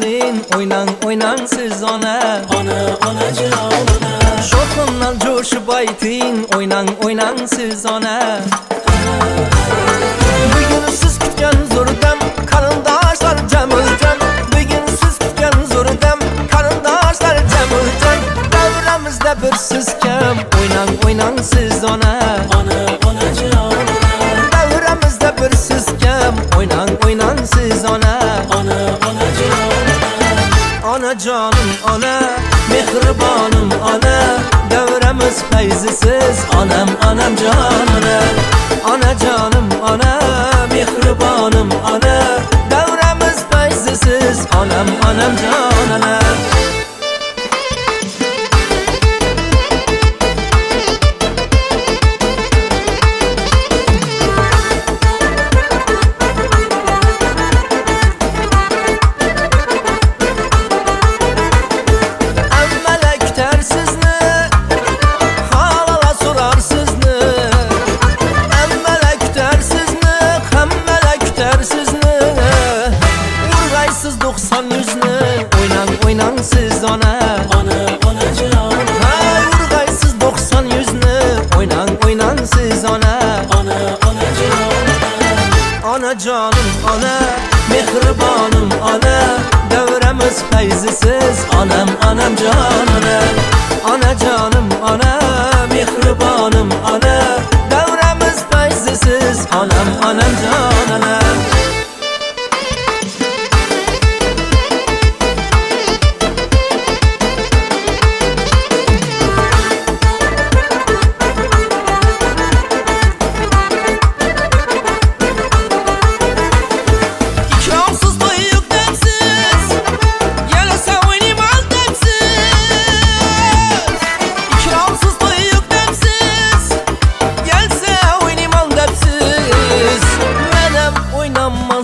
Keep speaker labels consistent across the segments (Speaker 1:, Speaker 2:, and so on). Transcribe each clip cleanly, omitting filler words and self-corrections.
Speaker 1: gelin oynan siz ona.
Speaker 2: Anacan ana.
Speaker 1: Şokundan coşup aytin oynan siz ona. Bugün siz kütken zor dem karındaşlar cemilden. Bugün siz kütken zor dem karındaşlar cemilden. Devremizde bir siz kem oynan siz ona.
Speaker 2: Anacan ana.
Speaker 1: Devremizde bir siz kem oynan siz ona.
Speaker 2: Anacan ana.
Speaker 1: Ana canım ana, mehribanım ana. Devremiz feyzisiz anam canana. Ana canım ana, mehribanım ana. Devremiz feyzisiz anam canana. Oynan siz ona.
Speaker 2: Anacan ana.
Speaker 1: Hay urgaysız 90 yüzünü oynan siz ona.
Speaker 2: Anacan ana.
Speaker 1: Ana canım ana, mehribanım ana. Devremiz feyzisiz anam canana. Ana canım ana, mehribanım ana. Devremiz feyzisiz anam canana.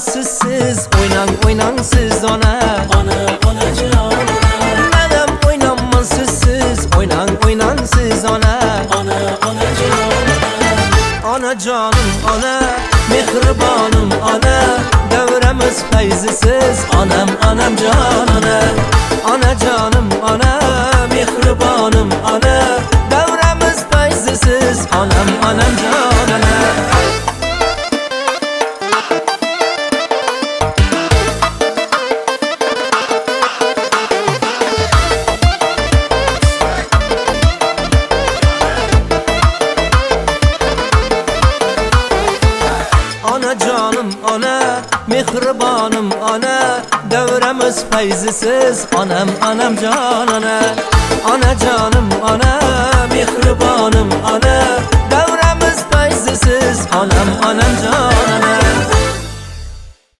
Speaker 1: Sizsiz oynan siz ona.
Speaker 2: Anacan ana.
Speaker 1: Madem oynanmaz sizsiz oynan siz ona.
Speaker 2: Anacan ana.
Speaker 1: Ana canım ana, mehribanım ana. Devremiz feyzisiz anam canana. Ana canım ana, mehribanım ana. Devremiz feyzisiz anam canana. Ana canım ana, mehribanım ana. Devremiz feyzisiz anam canana. Ana canım ana,